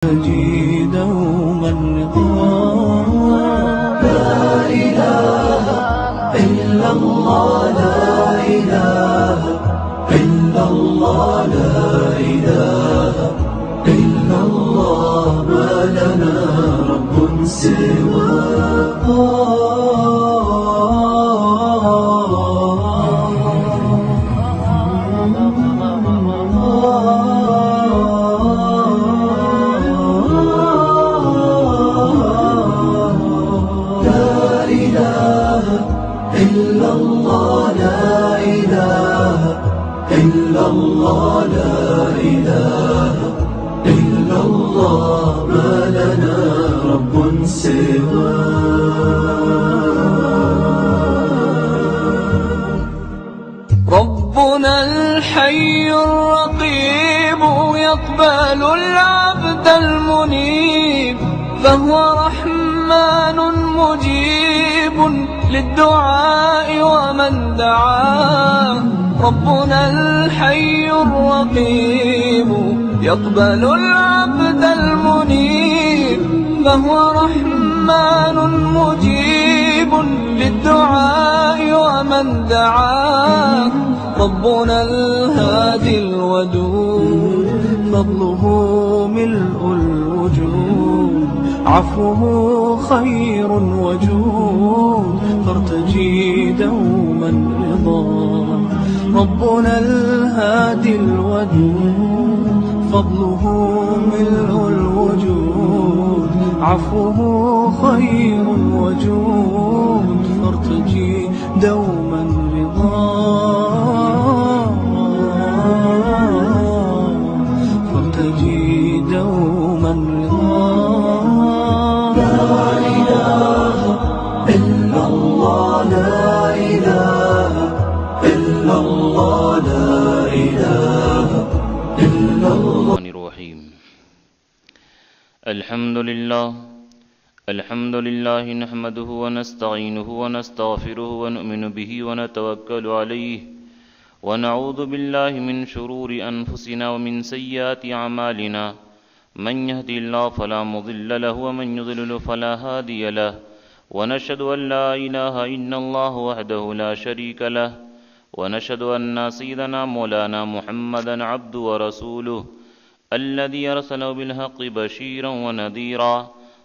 دوما رضا. لا إله إلا الله، لا إله إلا الله، لا إله إلا الله، ما لنا رب سواه. إلا الله، لا إله إلا الله، لا إله إلا الله، ما لنا رب سواه. ربنا الحي الرقيب يقبل العبد المنيب، فهو رحمن مجيب للدعاء ومن دعاه. ربنا الحي الرقيب يقبل العبد المنيب، فهو رحمن مجيب للدعاء ومن دعاه. ربنا الهادي الودود فضله ملء الوجود، عفوه خير وجود، فارتجي دوما رضا. ربنا الهادي الودود فضله ملء الوجود، عفوه خير وجود، فارتجي دوما رضا. فارتجي دوما رضا. لا إله إلا الله، لا إله إلا الله، لا إله إلا الله. الرحيم. الحمد لله نحمده ونستعينه ونستغفره ونؤمن به ونتوكل عليه، ونعوذ بالله من شرور أنفسنا ومن سيئات أعمالنا، من يهدي الله فلا مضل له ومن يضلل فلا هادي له، ونشهد أن لا إله إلا الله وحده لا شريك له، ونشهد أن سيدنا مولانا محمدا عبده ورسوله الذي أرسله بالحق بشيرا ونذيرا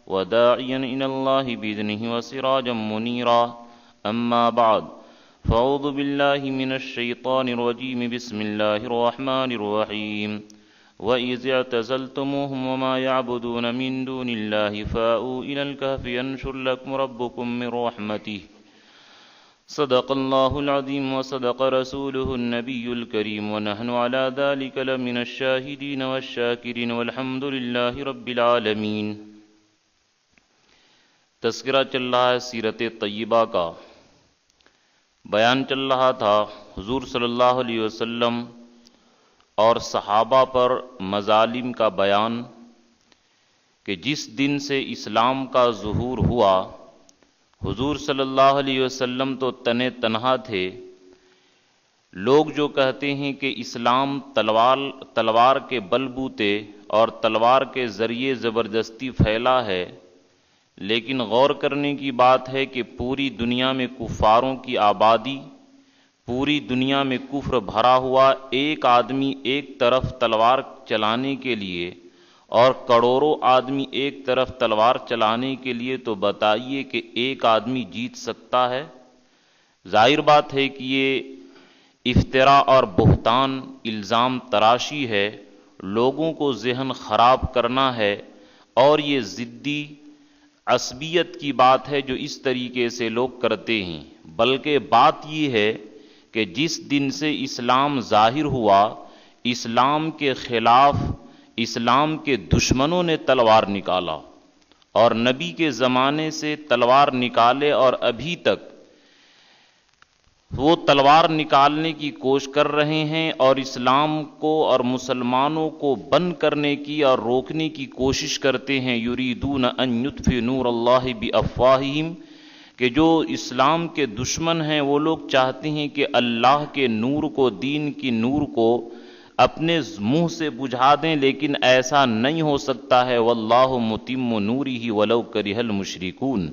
وداعيا إلى الله بإذنه وسراجا منيرا. أما بعد، فأعوذ بالله من الشيطان الرجيم، بسم الله الرحمن الرحيم. وَإِذِ اعْتَزَلْتُمُوهُمْ وَمَا يَعْبُدُونَ مِن دُونِ اللَّهِ فَآوُوا إِلَى الْكَهْفِ يَنشُرْ لَكُمْ رَبُّكُم مِّن رَّحْمَتِهِ. صدق الله العظيم وصدق رسوله النبي الكريم، ونحن على ذلك لمن الشاهدين والشاكرين، والحمد لله رب العالمين. تذکرہ چل رہا ہے سیرت طیبہ کا. بیان چل رہا تھا حضور صلی اللہ علیہ وسلم اور صحابہ پر مظالم کا بیان، کہ جس دن سے اسلام کا ظہور ہوا، حضور صلی اللہ علیہ وسلم تو تنہا تھے. لوگ جو کہتے ہیں کہ اسلام تلوار کے بل بوتے اور تلوار کے ذریعے زبردستی پھیلا ہے، لیکن غور کرنے کی بات ہے کہ پوری دنیا میں کفاروں کی آبادی، پوری دنیا میں کفر بھرا ہوا، ایک آدمی ایک طرف تلوار چلانے کے لیے اور کروڑوں آدمی ایک طرف تلوار چلانے کے لیے، تو بتائیے کہ ایک آدمی جیت سکتا ہے؟ ظاہر بات ہے کہ یہ افتراء اور بہتان، الزام تراشی ہے، لوگوں کو ذہن خراب کرنا ہے، اور یہ ضدی عصبیت کی بات ہے جو اس طریقے سے لوگ کرتے ہیں. بلکہ بات یہ ہے کہ جس دن سے اسلام ظاہر ہوا، اسلام کے خلاف اسلام کے دشمنوں نے تلوار نکالا، اور نبی کے زمانے سے تلوار نکالے، اور ابھی تک وہ تلوار نکالنے کی کوشش کر رہے ہیں، اور اسلام کو اور مسلمانوں کو بند کرنے کی اور روکنے کی کوشش کرتے ہیں. یریدون ان یطفئوا نور اللہ بافواہہم، کہ جو اسلام کے دشمن ہیں وہ لوگ چاہتے ہیں کہ اللہ کے نور کو، دین کی نور کو اپنے منہ سے بجھا دیں، لیکن ایسا نہیں ہو سکتا ہے۔ واللہ متم نورہ ولو کرہ المشرکون،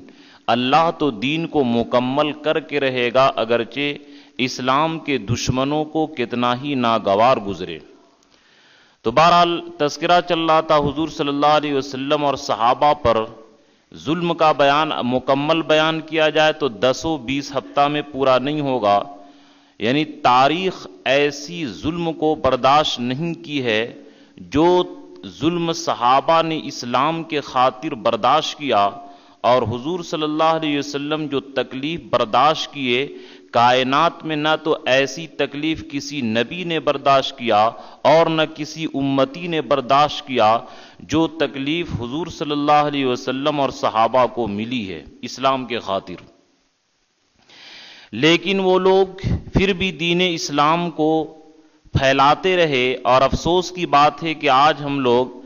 اللہ تو دین کو مکمل کر کے رہے گا اگرچہ اسلام کے دشمنوں کو کتنا ہی ناگوار گزرے۔ تو بہرحال تذکرہ چل رہا تھا حضور صلی اللہ علیہ وسلم اور صحابہ پر ظلم کا بیان، مکمل بیان کیا جائے تو 10-20 ہفتہ میں پورا نہیں ہوگا، یعنی تاریخ ایسی ظلم کو برداشت نہیں کی ہے جو ظلم صحابہ نے اسلام کے خاطر برداشت کیا، اور حضور صلی اللہ علیہ وسلم جو تکلیف برداشت کیے، کائنات میں نہ تو ایسی تکلیف کسی نبی نے برداشت کیا اور نہ کسی امتی نے برداشت کیا جو تکلیف حضور صلی اللہ علیہ وسلم اور صحابہ کو ملی ہے اسلام کے خاطر۔ لیکن وہ لوگ پھر بھی دین اسلام کو پھیلاتے رہے، اور افسوس کی بات ہے کہ آج ہم لوگ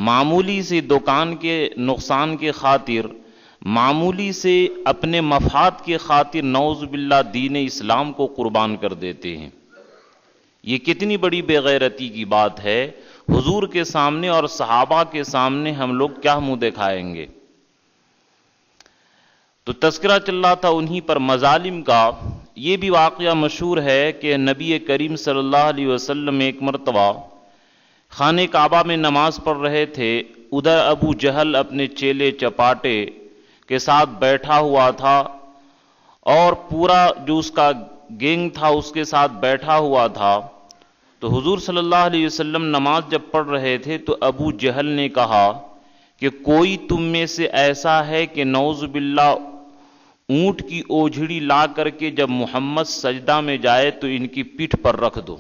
معمولی سے دکان کے نقصان کے خاطر، معمولی سے اپنے مفاد کے خاطر نعوذ باللہ دین اسلام کو قربان کر دیتے ہیں۔ یہ کتنی بڑی بے غیرتی کی بات ہے، حضور کے سامنے اور صحابہ کے سامنے ہم لوگ کیا منہ دکھائیں گے؟ تو تذکرہ چل رہا تھا انہی پر مظالم کا۔ یہ بھی واقعہ مشہور ہے کہ نبی کریم صلی اللہ علیہ وسلم ایک مرتبہ خانہ کعبہ میں نماز پڑھ رہے تھے، ادھر ابو جہل اپنے چیلے چپاٹے کے ساتھ بیٹھا ہوا تھا، اور پورا جو اس کا گینگ تھا اس کے ساتھ بیٹھا ہوا تھا۔ تو حضور صلی اللہ علیہ وسلم نماز جب پڑھ رہے تھے تو ابو جہل نے کہا کہ کوئی تم میں سے ایسا ہے کہ نعوذ باللہ اونٹ کی اوجھڑی لا کر کے جب محمد سجدہ میں جائے تو ان کی پیٹھ پر رکھ دو۔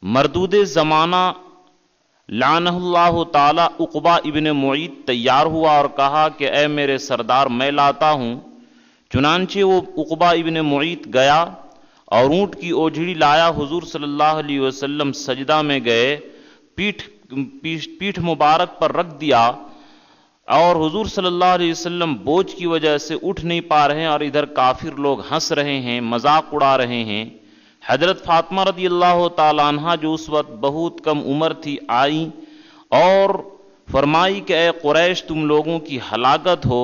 مردود زمانہ لعنہ اللہ تعالی عقبہ ابن معیط تیار ہوا اور کہا کہ اے میرے سردار میں لاتا ہوں۔ چنانچہ وہ عقبہ ابن معیط گیا اور اونٹ کی اوجھڑی لایا، حضور صلی اللہ علیہ وسلم سجدہ میں گئے، پیٹھ مبارک پر رکھ دیا، اور حضور صلی اللہ علیہ وسلم بوجھ کی وجہ سے اٹھ نہیں پا رہے ہیں، اور ادھر کافر لوگ ہنس رہے ہیں، مذاق اڑا رہے ہیں۔ حضرت فاطمہ رضی اللہ تعالی عنہ جو اس وقت بہت کم عمر تھی، آئی اور فرمائی کہ اے قریش، تم لوگوں کی ہلاکت ہو،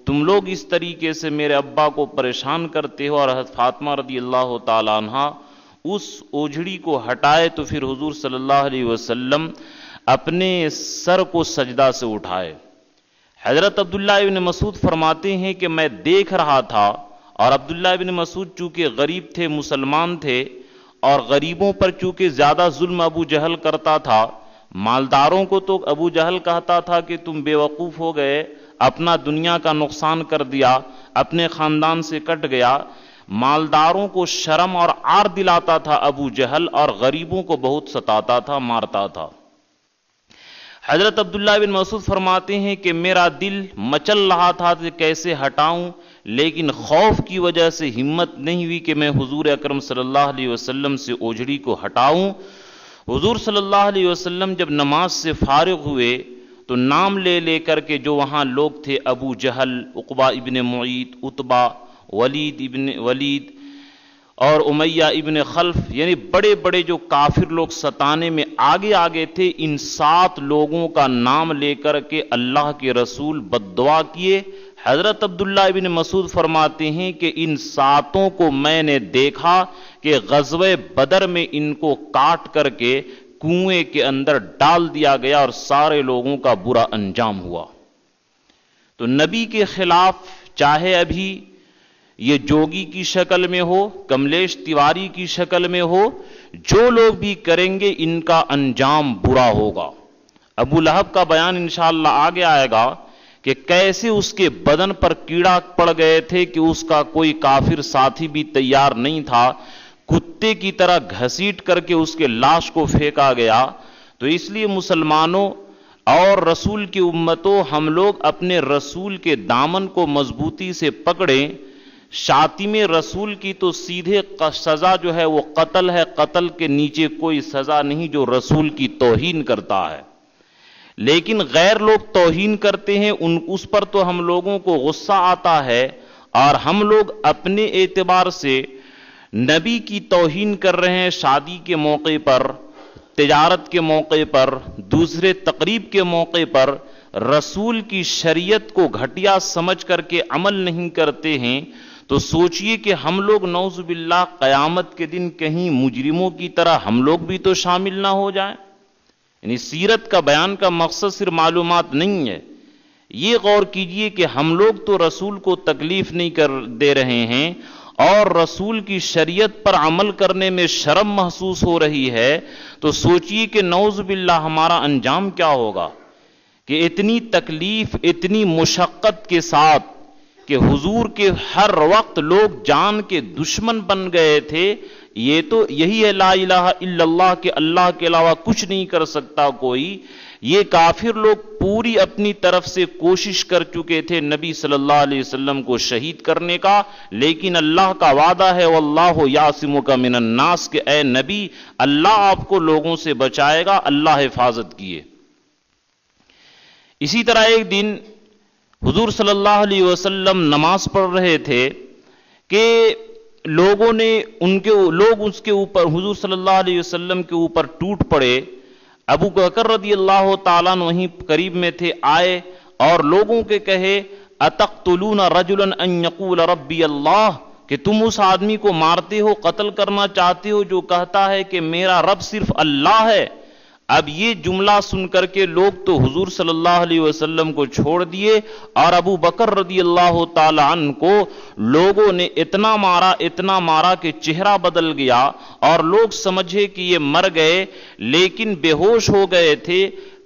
تم لوگ اس طریقے سے میرے ابا کو پریشان کرتے ہو۔ اور حضرت فاطمہ رضی اللہ تعالی عنہ اس اوجھڑی کو ہٹائے تو پھر حضور صلی اللہ علیہ وسلم اپنے سر کو سجدہ سے اٹھائے۔ حضرت عبداللہ ابن مسعود فرماتے ہیں کہ میں دیکھ رہا تھا، اور عبداللہ ابن مسعود چونکہ غریب تھے، مسلمان تھے، اور غریبوں پر چونکہ زیادہ ظلم ابو جہل کرتا تھا، مالداروں کو تو ابو جہل کہتا تھا کہ تم بے وقوف ہو گئے، اپنا دنیا کا نقصان کر دیا، اپنے خاندان سے کٹ گیا۔ مالداروں کو شرم اور عار دلاتا تھا ابو جہل، اور غریبوں کو بہت ستاتا تھا، مارتا تھا۔ حضرت عبداللہ بن مسعود فرماتے ہیں کہ میرا دل مچل رہا تھا کہ کیسے ہٹاؤں، لیکن خوف کی وجہ سے ہمت نہیں ہوئی کہ میں حضور اکرم صلی اللہ علیہ وسلم سے اوجھڑی کو ہٹاؤں۔ حضور صلی اللہ علیہ وسلم جب نماز سے فارغ ہوئے تو نام لے لے کر کے جو وہاں لوگ تھے، ابو جہل، عقبہ ابن معیط، عتبہ، ولید اور امیہ ابن خلف، یعنی بڑے بڑے جو کافر لوگ ستانے میں آگے آگے تھے، ان 7 لوگوں کا نام لے کر کے اللہ کے رسول بد دعا کیے۔ حضرت عبداللہ ابن مسعود فرماتے ہیں کہ ان 7 کو میں نے دیکھا کہ غزوہ بدر میں ان کو کاٹ کر کے کنویں کے اندر ڈال دیا گیا، اور سارے لوگوں کا برا انجام ہوا۔ تو نبی کے خلاف چاہے ابھی یہ جوگی کی شکل میں ہو، کملیش تیواری کی شکل میں ہو، جو لوگ بھی کریں گے ان کا انجام برا ہوگا۔ ابو لہب کا بیان انشاءاللہ آگے آئے گا کہ کیسے اس کے بدن پر کیڑا پڑ گئے تھے کہ اس کا کوئی کافر ساتھی بھی تیار نہیں تھا، کتے کی طرح گھسیٹ کر کے اس کے لاش کو پھینکا گیا۔ تو اس لیے مسلمانوں اور رسول کی امتوں، ہم لوگ اپنے رسول کے دامن کو مضبوطی سے پکڑیں۔ شاتم رسول کی تو سیدھے سزا جو ہے وہ قتل ہے، قتل کے نیچے کوئی سزا نہیں جو رسول کی توہین کرتا ہے۔ لیکن غیر لوگ توہین کرتے ہیں، اس پر تو ہم لوگوں کو غصہ آتا ہے، اور ہم لوگ اپنے اعتبار سے نبی کی توہین کر رہے ہیں۔ شادی کے موقع پر تجارت کے موقع پر، دوسرے تقریب کے موقع پر رسول کی شریعت کو گھٹیا سمجھ کر کے عمل نہیں کرتے ہیں، تو سوچئے کہ ہم لوگ نعوذ باللہ قیامت کے دن کہیں مجرموں کی طرح ہم لوگ بھی تو شامل نہ ہو جائیں۔ یعنی سیرت کا بیان کا مقصد صرف معلومات نہیں ہے، یہ غور کیجئے کہ ہم لوگ تو رسول کو تکلیف نہیں کر دے رہے ہیں اور رسول کی شریعت پر عمل کرنے میں شرم محسوس ہو رہی ہے، تو سوچئے کہ نعوذ باللہ ہمارا انجام کیا ہوگا، کہ اتنی تکلیف، اتنی مشقت کے ساتھ کہ حضور کے ہر وقت لوگ جان کے دشمن بن گئے تھے۔ یہ تو یہی ہے لا الہ الا اللہ کہ اللہ کے علاوہ کچھ نہیں کر سکتا کوئی۔ یہ کافر لوگ پوری اپنی طرف سے کوشش کر چکے تھے نبی صلی اللہ علیہ وسلم کو شہید کرنے کا، لیکن اللہ کا وعدہ ہے واللہ یعصمک من الناس، کہ اے نبی اللہ آپ کو لوگوں سے بچائے گا، اللہ حفاظت کیے۔ اسی طرح ایک دن حضور صلی اللہ علیہ وسلم نماز پڑھ رہے تھے کہ لوگ اس کے اوپر حضور صلی اللہ علیہ وسلم کے اوپر ٹوٹ پڑے۔ ابو بکر رضی اللہ تعالیٰ عنہ وہیں قریب میں تھے، آئے اور لوگوں کے کہے اتقتلون رجلا ان یقول ربی اللہ، کہ تم اس آدمی کو مارتے ہو، قتل کرنا چاہتے ہو جو کہتا ہے کہ میرا رب صرف اللہ ہے۔ اب یہ جملہ سن کر کے لوگ تو حضور صلی اللہ علیہ وسلم کو چھوڑ دیے، اور ابو بکر رضی اللہ تعالیٰ عنہ کو لوگوں نے اتنا مارا کہ چہرہ بدل گیا اور لوگ سمجھے کہ یہ مر گئے، لیکن بے ہوش ہو گئے تھے۔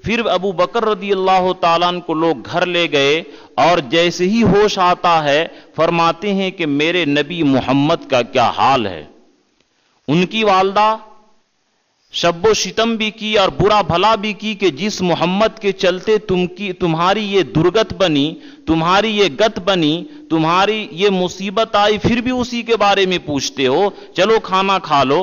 پھر ابو بکر رضی اللہ تعالیٰ عنہ کو لوگ گھر لے گئے، اور جیسے ہی ہوش آتا ہے فرماتے ہیں کہ میرے نبی محمد کا کیا حال ہے۔ ان کی والدہ شب و شتم بھی کی اور برا بھلا بھی کی کہ جس محمد کے چلتے تمہاری یہ درگت بنی، تمہاری یہ گت بنی، تمہاری یہ مصیبت آئی، پھر بھی اسی کے بارے میں پوچھتے ہو، چلو کھانا کھا لو۔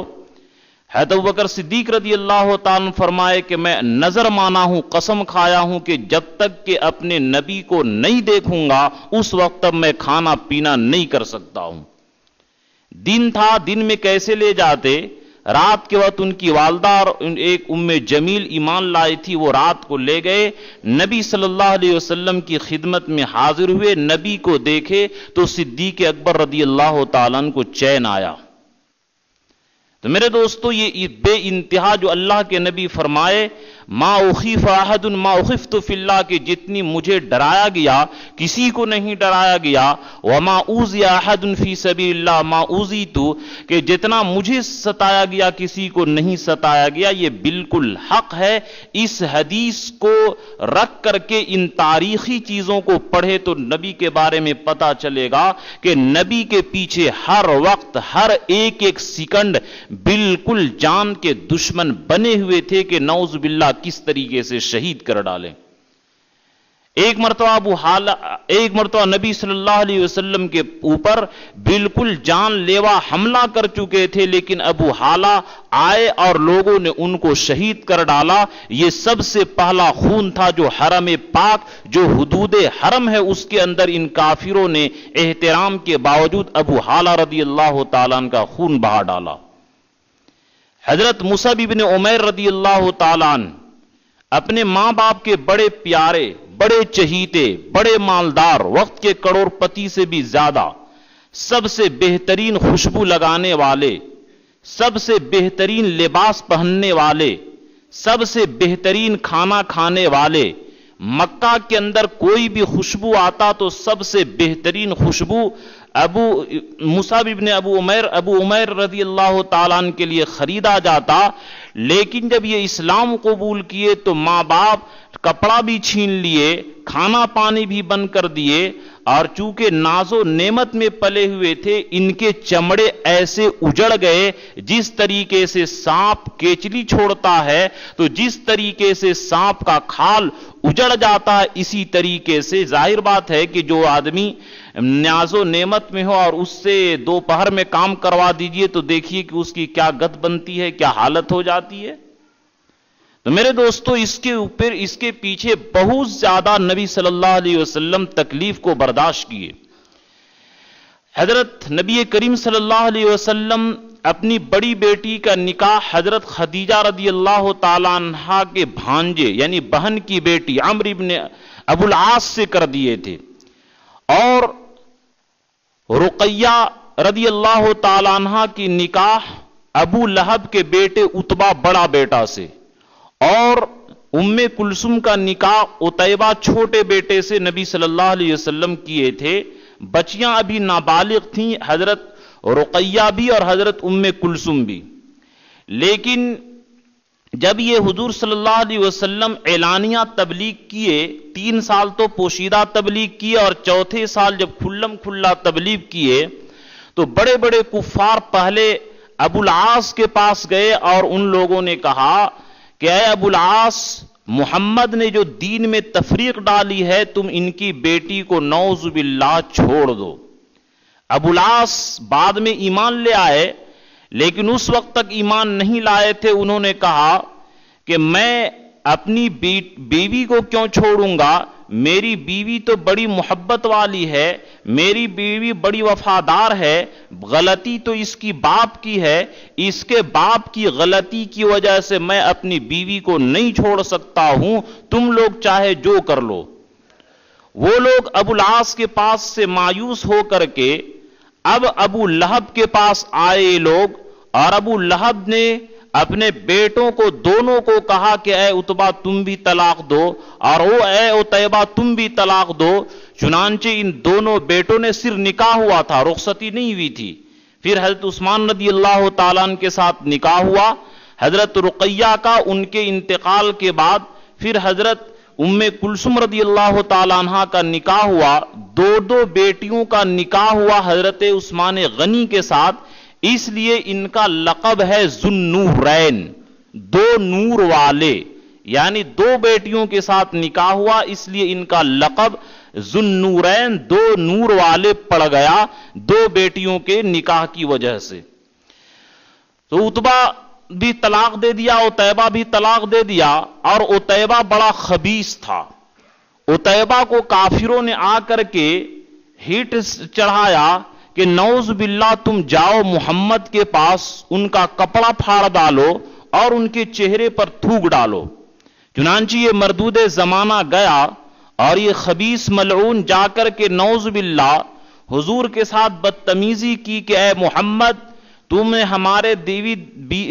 حضرت ابوبکر صدیق رضی اللہ تعالیٰ فرمائے کہ میں نظر مانا ہوں، قسم کھایا ہوں کہ جب تک کہ اپنے نبی کو نہیں دیکھوں گا اس وقت تک میں کھانا پینا نہیں کر سکتا ہوں۔ دن تھا، دن میں کیسے لے جاتے؟ رات کے وقت ان کی والدہ اور ایک ام جمیل ایمان لائی تھی، وہ رات کو لے گئے، نبی صلی اللہ علیہ وسلم کی خدمت میں حاضر ہوئے، نبی کو دیکھے تو صدیق اکبر رضی اللہ تعالیٰ عنہ کو چین آیا۔ تو میرے دوستو یہ بے انتہا جو اللہ کے نبی فرمائے ما اخیف احد ما اخفت فی اللہ، کہ جتنی مجھے ڈرایا گیا کسی کو نہیں ڈرایا گیا، وما اوذی احد فی سبیل اللہ ما اوذیت، کہ جتنا مجھے ستایا گیا کسی کو نہیں ستایا گیا۔ یہ بالکل حق ہے۔ اس حدیث کو رکھ کر کے ان تاریخی چیزوں کو پڑھے تو نبی کے بارے میں پتا چلے گا کہ نبی کے پیچھے ہر وقت ہر ایک سیکنڈ بالکل جان کے دشمن بنے ہوئے تھے کہ نعوذ باللہ کس طریقے سے شہید کر ڈالیں۔ ایک مرتبہ نبی صلی اللہ علیہ وسلم کے اوپر بالکل جان لیوا حملہ کر چکے تھے، لیکن ابو حالہ آئے اور لوگوں نے ان کو شہید کر ڈالا۔ یہ سب سے پہلا خون تھا جو حرم پاک، جو حدود حرم ہے، اس کے اندر ان کافروں نے احترام کے باوجود ابو حالہ رضی اللہ تعالیٰ عنہ کا خون بہا ڈالا۔ حضرت مصعب بن عمیر رضی اللہ تعالیٰ عنہ اپنے ماں باپ کے بڑے پیارے، بڑے چہیتے، بڑے مالدار، وقت کے کروڑ پتی سے بھی زیادہ، سب سے بہترین خوشبو لگانے والے، سب سے بہترین لباس پہننے والے، سب سے بہترین کھانا کھانے والے، مکہ کے اندر کوئی بھی خوشبو آتا تو سب سے بہترین خوشبو مصعب بن ابو عمیر رضی اللہ تعالیٰ عنہ کے لیے خریدا جاتا۔ لیکن جب یہ اسلام قبول کیے تو ماں باپ کپڑا بھی چھین لیے، کھانا پانی بھی بند کر دیے، اور چونکہ ناز و نعمت میں پلے ہوئے تھے ان کے چمڑے ایسے اجڑ گئے جس طریقے سے سانپ کیچلی چھوڑتا ہے، تو جس طریقے سے سانپ کا کھال اجڑ جاتا ہے اسی طریقے سے ظاہر بات ہے کہ جو آدمی نیاز و نعمت میں ہو اور اس سے دوپہر میں کام کروا دیجئے تو دیکھیے کہ اس کی کیا گت بنتی ہے، کیا حالت ہو جاتی ہے۔ تو میرے دوستو اس کے پیچھے بہت زیادہ نبی صلی اللہ علیہ وسلم تکلیف کو برداشت کیے۔ حضرت نبی کریم صلی اللہ علیہ وسلم اپنی بڑی بیٹی کا نکاح حضرت خدیجہ رضی اللہ تعالی عنہا کے بھانجے یعنی بہن کی بیٹی عمرو ابن ابو العاص سے کر دیے تھے، اور رقیہ رضی اللہ تعالی عنہا کی نکاح ابو لہب کے بیٹے عتبہ بڑا بیٹا سے، اور ام کلثوم کا نکاح عتیبہ چھوٹے بیٹے سے نبی صلی اللہ علیہ وسلم کیے تھے۔ بچیاں ابھی نابالغ تھیں، حضرت رقیہ بھی اور حضرت ام کلثوم بھی۔ لیکن جب یہ حضور صلی اللہ علیہ وسلم اعلانیہ تبلیغ کیے، 3 سال تو پوشیدہ تبلیغ کیے اور چوتھے سال جب کھلم کھلا تبلیغ کیے تو بڑے بڑے کفار پہلے ابو العاص کے پاس گئے اور ان لوگوں نے کہا کہ اے ابو العاص، محمد نے جو دین میں تفریق ڈالی ہے تم ان کی بیٹی کو نعوذ باللہ چھوڑ دو۔ ابو العاص بعد میں ایمان لے آئے، لیکن اس وقت تک ایمان نہیں لائے تھے۔ انہوں نے کہا کہ میں اپنی بیوی کو کیوں چھوڑوں گا، میری بیوی تو بڑی محبت والی ہے، میری بیوی بڑی وفادار ہے، غلطی تو اس کی باپ کی ہے، اس کے باپ کی غلطی کی وجہ سے میں اپنی بیوی کو نہیں چھوڑ سکتا ہوں، تم لوگ چاہے جو کر لو۔ وہ لوگ ابو العاص کے پاس سے مایوس ہو کر کے اب ابو لہب کے پاس آئے لوگ، اور ابو لہب نے اپنے بیٹوں کو دونوں کو کہا کہ اے عتبہ تم بھی طلاق دو، اور او اے عتیبہ تم بھی طلاق دو۔ چنانچہ ان دونوں بیٹوں نے صرف نکاح ہوا تھا، رخصتی نہیں ہوئی تھی۔ پھر حضرت عثمان رضی اللہ تعالیٰ عنہ کے ساتھ نکاح ہوا، حضرت رقیہ کا ان کے انتقال کے بعد پھر حضرت ام کلثوم رضی اللہ تعالیٰ عنہ کا نکاح ہوا، 2 بیٹیوں کا نکاح ہوا حضرت عثمان غنی کے ساتھ، اس لیے ان کا لقب ہے ذوالنورین، 2 نور والے، یعنی 2 بیٹیوں کے ساتھ نکاح ہوا اس لیے ان کا لقب ذوالنورین، 2 نور والے پڑ گیا 2 بیٹیوں کے نکاح کی وجہ سے۔ تو عتبہ بھی طلاق دے دیا، عتیبہ بھی طلاق دے دیا، اور عتیبہ بڑا خبیث تھا۔ عتیبہ کو کافروں نے آ کر کے ہیٹ چڑھایا کہ نعوذ باللہ تم جاؤ محمد کے پاس، ان کا کپڑا پھاڑ ڈالو اور ان کے چہرے پر تھوک ڈالو۔ چنانچہ یہ مردود زمانہ گیا اور یہ خبیث ملعون جا کر کے نعوذ باللہ حضور کے ساتھ بدتمیزی کی کہ اے محمد، تم نے ہمارے دیوی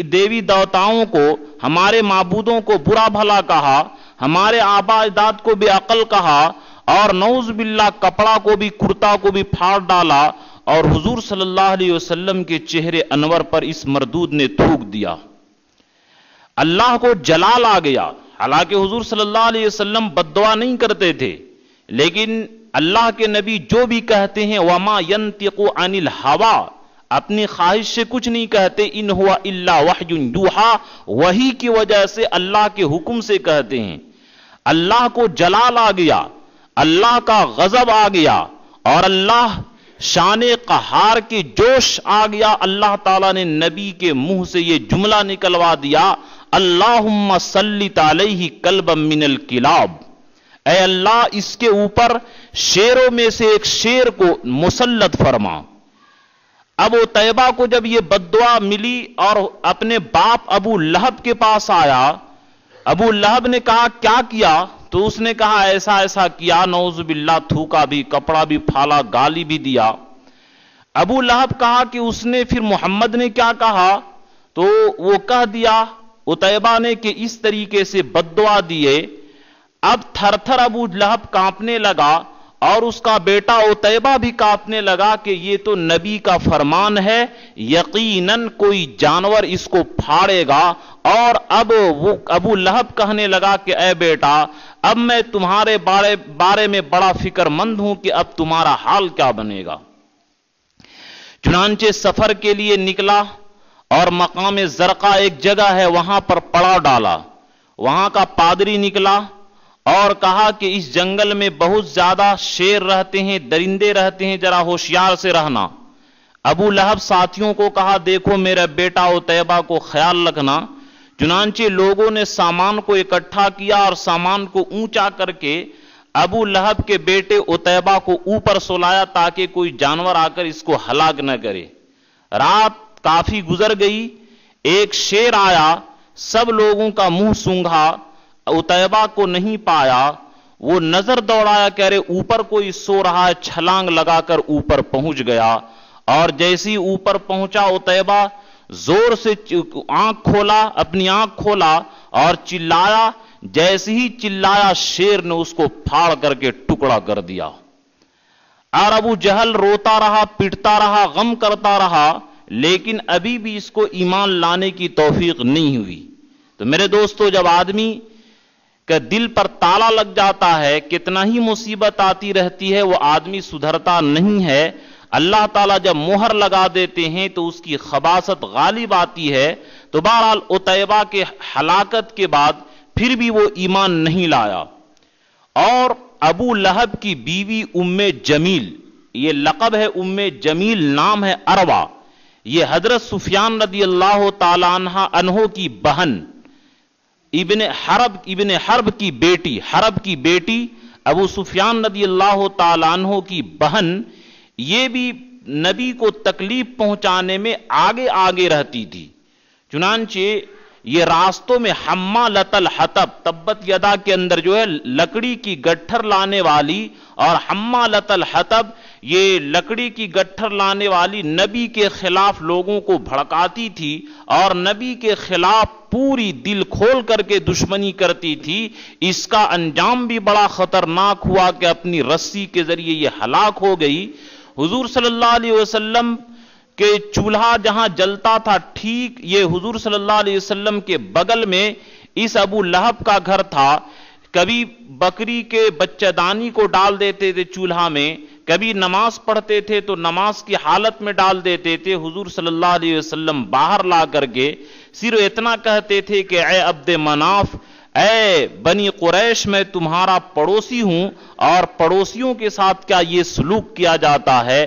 دیوتاؤں کو، ہمارے معبودوں کو برا بھلا کہا، ہمارے آبا اجداد کو بے عقل کہا، اور نعوذ باللہ کپڑا کو بھی، کرتا کو بھی پھاڑ ڈالا، اور حضور صلی اللہ علیہ وسلم کے چہرے انور پر اس مردود نے تھوک دیا۔ اللہ کو جلال آ گیا۔ حالانکہ حضور صلی اللہ علیہ وسلم بد دعا نہیں کرتے تھے، لیکن اللہ کے نبی جو بھی کہتے ہیں وما ينطق عن الهوى، اپنی خواہش سے کچھ نہیں کہتے، ان ہوا الا وحی یوحی، وحی کی وجہ سے اللہ کے حکم سے کہتے ہیں۔ اللہ کو جلال آ گیا، اللہ کا غضب آ گیا، اور اللہ شان قہار کی جوش آ گیا۔ اللہ تعالیٰ نے نبی کے منہ سے یہ جملہ نکلوا دیا، اللہم سلط علیہ کلبا من الکلاب، اے اللہ اس کے اوپر شیروں میں سے ایک شیر کو مسلط فرما۔ اب عتیبہ کو جب یہ بد دعا ملی اور اپنے باپ ابو لہب کے پاس آیا، ابو لہب نے کہا کیا کیا؟ تو اس نے کہا ایسا ایسا کیا، نعوذ باللہ، تھوکا بھی، کپڑا بھی پھالا، گالی بھی دیا۔ ابو لہب کہا کہ اس نے پھر محمد نے کیا کہا؟ تو وہ کہہ دیا عتیبہ نے کہ اس طریقے سے بد دعا دیے۔ اب تھر تھر ابو لہب کانپنے لگا اور اس کا بیٹا عتیبہ بھی کانپنے لگا کہ یہ تو نبی کا فرمان ہے، یقیناً کوئی جانور اس کو پھاڑے گا۔ اور اب وہ ابو لہب کہنے لگا کہ اے بیٹا، اب میں تمہارے بارے میں بڑا فکر مند ہوں کہ اب تمہارا حال کیا بنے گا۔ چنانچہ سفر کے لیے نکلا اور مقام زرقا ایک جگہ ہے وہاں پر پڑاؤ ڈالا۔ وہاں کا پادری نکلا اور کہا کہ اس جنگل میں بہت زیادہ شیر رہتے ہیں، درندے رہتے ہیں، ذرا ہوشیار سے رہنا۔ ابو لہب ساتھیوں کو کہا دیکھو میرا بیٹا عتیبہ کو خیال رکھنا۔ چنانچہ لوگوں نے سامان کو اکٹھا کیا اور سامان کو اونچا کر کے ابو لہب کے بیٹے عتیبہ کو اوپر سلایا تاکہ کوئی جانور آ کر اس کو ہلاک نہ کرے۔ رات کافی گزر گئی، ایک شیر آیا، سب لوگوں کا منہ سونگھا، عتیبہ کو نہیں پایا، وہ نظر دوڑایا، کہہ رہے اوپر کوئی سو رہا ہے، چھلانگ لگا کر اوپر پہنچ گیا، اور جیسے ہی اوپر پہنچا عتیبہ زور سے اپنی آنکھ کھولا اور چلایا، جیسے ہی چلایا شیر نے اس کو پھاڑ کر کے ٹکڑا کر دیا، اور ابو جہل روتا رہا، پٹتا رہا، غم کرتا رہا، لیکن ابھی بھی اس کو ایمان لانے کی توفیق نہیں ہوئی۔ تو میرے دوستو، جب آدمی کا دل پر تالا لگ جاتا ہے، کتنا ہی مصیبت آتی رہتی ہے، وہ آدمی سدھرتا نہیں ہے، اللہ تعالیٰ جب مہر لگا دیتے ہیں تو اس کی خباثت غالب آتی ہے۔ تو بہرحال عتیبہ کے ہلاکت کے بعد پھر بھی وہ ایمان نہیں لایا، اور ابو لہب کی بیوی ام جمیل، یہ لقب ہے ام جمیل، نام ہے اروا، یہ حضرت سفیان رضی اللہ تعالی عنہ کی بہن، ابن حرب کی بیٹی ابو سفیان رضی اللہ تعالی عنہ کی بہن، یہ بھی نبی کو تکلیف پہنچانے میں آگے رہتی تھی۔ چنانچہ یہ راستوں میں حمالۃ الحطب، تبت یدا کے اندر جو ہے لکڑی کی گٹھر لانے والی، اور حمالۃ الحطب یہ لکڑی کی گٹھر لانے والی نبی کے خلاف لوگوں کو بھڑکاتی تھی، اور نبی کے خلاف پوری دل کھول کر کے دشمنی کرتی تھی۔ اس کا انجام بھی بڑا خطرناک ہوا کہ اپنی رسی کے ذریعے یہ ہلاک ہو گئی۔ حضور صلی اللہ علیہ وسلم کہ چولہا جہاں جلتا تھا، ٹھیک یہ حضور صلی اللہ علیہ وسلم کے بغل میں اس ابو لہب کا گھر تھا۔ کبھی بکری کے بچہ دانی کو ڈال دیتے تھے چولہا میں، کبھی نماز پڑھتے تھے تو نماز کی حالت میں ڈال دیتے تھے۔ حضور صلی اللہ علیہ وسلم باہر لا کر کے صرف اتنا کہتے تھے کہ اے عبد مناف، اے بنی قریش، میں تمہارا پڑوسی ہوں، اور پڑوسیوں کے ساتھ کیا یہ سلوک کیا جاتا ہے؟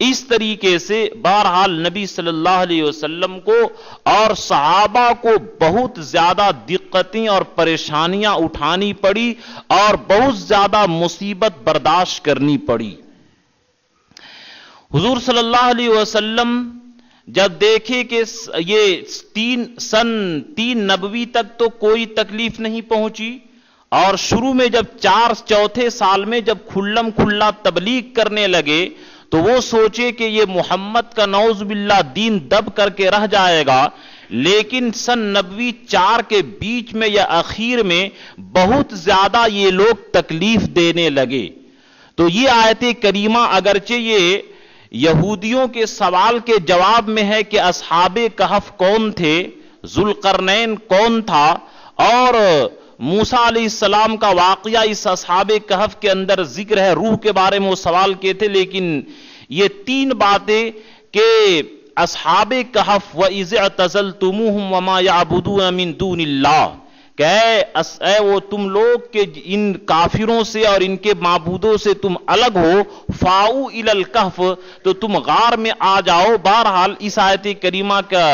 اس طریقے سے بہرحال نبی صلی اللہ علیہ وسلم کو اور صحابہ کو بہت زیادہ دقتیں اور پریشانیاں اٹھانی پڑی، اور بہت زیادہ مصیبت برداشت کرنی پڑی۔ حضور صلی اللہ علیہ وسلم جب دیکھے کہ یہ سن 3 نبوی تک تو کوئی تکلیف نہیں پہنچی، اور شروع میں جب چوتھے سال میں جب کھلم کھلا تبلیغ کرنے لگے، تو وہ سوچے کہ یہ محمد کا نعوذ باللہ دین دب کر کے رہ جائے گا، لیکن سن نبوی 4 کے بیچ میں یا اخیر میں بہت زیادہ یہ لوگ تکلیف دینے لگے۔ تو یہ آیت کریمہ اگرچہ یہ یہودیوں کے سوال کے جواب میں ہے کہ اصحاب کہف کون تھے، ذوالقرنین کون تھا، اور موسیٰ علیہ السلام کا واقعہ اس اصحاب کہف کے اندر ذکر ہے، روح کے بارے میں وہ سوال کیے تھے، لیکن یہ 3 باتیں کہ اصحاب کہف وَإِذِ اعْتَزَلْتُمُوهُمْ وَمَا يَعْبُدُونَ مِن دُونِ اللَّهِ، کہ اے وہ تم لوگ کہ ان کافروں سے اور ان کے معبودوں سے تم الگ ہو، فاؤ الی الکہف، تو تم غار میں آ جاؤ۔ بہرحال اس آیت کریمہ کا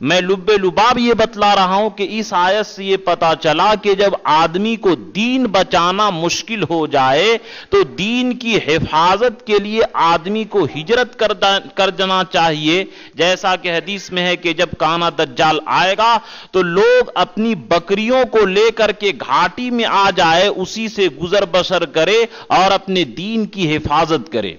میں لب لباب یہ بتلا رہا ہوں کہ اس آیت سے یہ پتا چلا کہ جب آدمی کو دین بچانا مشکل ہو جائے تو دین کی حفاظت کے لیے آدمی کو ہجرت کر جانا چاہیے، جیسا کہ حدیث میں ہے کہ جب کانا دجال آئے گا تو لوگ اپنی بکریوں کو لے کر کے گھاٹی میں آ جائے، اسی سے گزر بسر کرے اور اپنے دین کی حفاظت کرے۔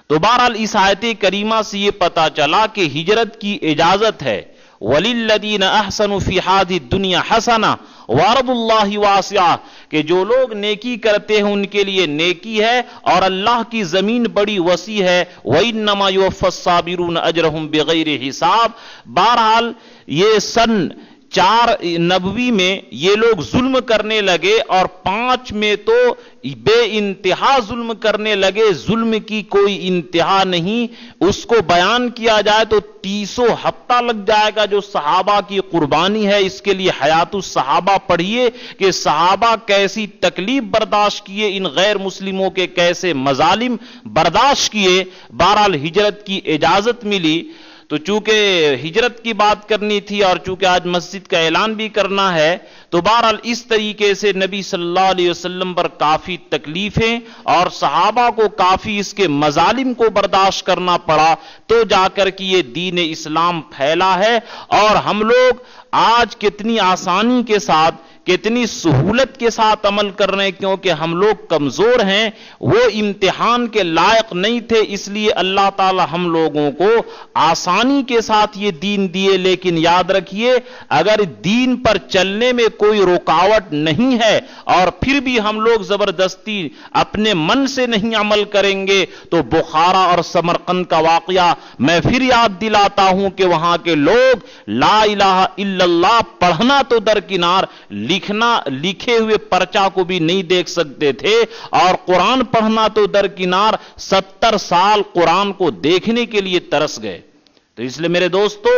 تو بہرحال اس آیت کریمہ سے یہ پتا چلا کہ ہجرت کی اجازت ہے۔ وَلِلَّذِينَ أَحْسَنُوا فِي هَذِهِ الدُّنْيَا حَسَنَةٌ وَأَرْضُ اللَّهِ وَاسِعَةٌ، کہ جو لوگ نیکی کرتے ہیں ان کے لیے نیکی ہے اور اللہ کی زمین بڑی وسیع ہے۔ وَإِنَّمَا يُوَفَّى الصَّابِرُونَ أَجْرَهُمْ بِغَيْرِ حساب۔ بہرحال یہ سن 4 نبوی میں یہ لوگ ظلم کرنے لگے اور 5 میں تو بے انتہا ظلم کرنے لگے، ظلم کی کوئی انتہا نہیں۔ اس کو بیان کیا جائے تو 300 ہفتہ لگ جائے گا، جو صحابہ کی قربانی ہے۔ اس کے لیے حیات الصحابہ پڑھیے کہ صحابہ کیسی تکلیف برداشت کیے، ان غیر مسلموں کے کیسے مظالم برداشت کیے۔ بہرحال ہجرت کی اجازت ملی۔ تو چونکہ ہجرت کی بات کرنی تھی اور چونکہ آج مسجد کا اعلان بھی کرنا ہے، تو بہرحال اس طریقے سے نبی صلی اللہ علیہ وسلم پر کافی تکلیفیں اور صحابہ کو کافی اس کے مظالم کو برداشت کرنا پڑا، تو جا کر کہ یہ دین اسلام پھیلا ہے۔ اور ہم لوگ آج کتنی آسانی کے ساتھ، کتنی سہولت کے ساتھ عمل کر رہے ہیں، کیونکہ ہم لوگ کمزور ہیں، وہ امتحان کے لائق نہیں تھے، اس لیے اللہ تعالی ہم لوگوں کو آسانی کے ساتھ یہ دین دیے۔ لیکن یاد رکھیے، اگر دین پر چلنے میں کوئی رکاوٹ نہیں ہے اور پھر بھی ہم لوگ زبردستی اپنے من سے نہیں عمل کریں گے، تو بخارا اور سمرقند کا واقعہ میں پھر یاد دلاتا ہوں کہ وہاں کے لوگ لا الہ الا اللہ پڑھنا تو درکنار، لکھے ہوئے پرچہ کو بھی نہیں دیکھ سکتے تھے، اور قرآن پڑھنا تو درکنار 70 سال قرآن کو دیکھنے کے لیے ترس گئے۔ تو اس لیے میرے دوستو،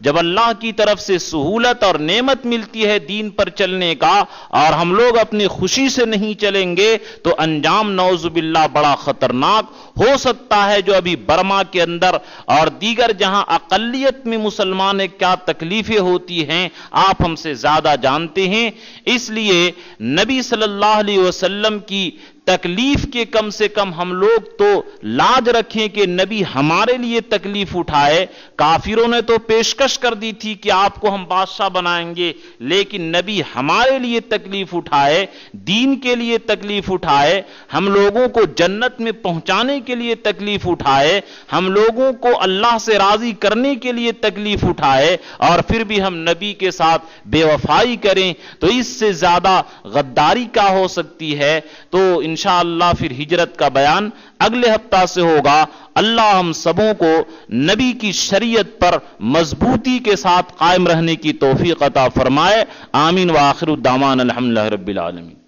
جب اللہ کی طرف سے سہولت اور نعمت ملتی ہے دین پر چلنے کا، اور ہم لوگ اپنی خوشی سے نہیں چلیں گے، تو انجام نعوذ باللہ بڑا خطرناک ہو سکتا ہے، جو ابھی برما کے اندر اور دیگر جہاں اقلیت میں مسلمان کیا تکلیفیں ہوتی ہیں آپ ہم سے زیادہ جانتے ہیں۔ اس لیے نبی صلی اللہ علیہ وسلم کی تکلیف کے کم سے کم ہم لوگ تو لاج رکھیں کہ نبی ہمارے لیے تکلیف اٹھائے۔ کافروں نے تو پیشکش کر دی تھی کہ آپ کو ہم بادشاہ بنائیں گے، لیکن نبی ہمارے لیے تکلیف اٹھائے، دین کے لیے تکلیف اٹھائے، ہم لوگوں کو جنت میں پہنچانے کے لیے تکلیف اٹھائے، ہم لوگوں کو اللہ سے راضی کرنے کے لیے تکلیف اٹھائے، اور پھر بھی ہم نبی کے ساتھ بے وفائی کریں، تو اس سے زیادہ غداری کا ہو سکتی ہے۔ تو انشاءاللہ پھر ہجرت کا بیان اگلے ہفتہ سے ہوگا۔ اللہ ہم سبوں کو نبی کی شریعت پر مضبوطی کے ساتھ قائم رہنے کی توفیق عطا فرمائے۔ آمین وآخر الدعوانا الحمدللہ رب العالمین۔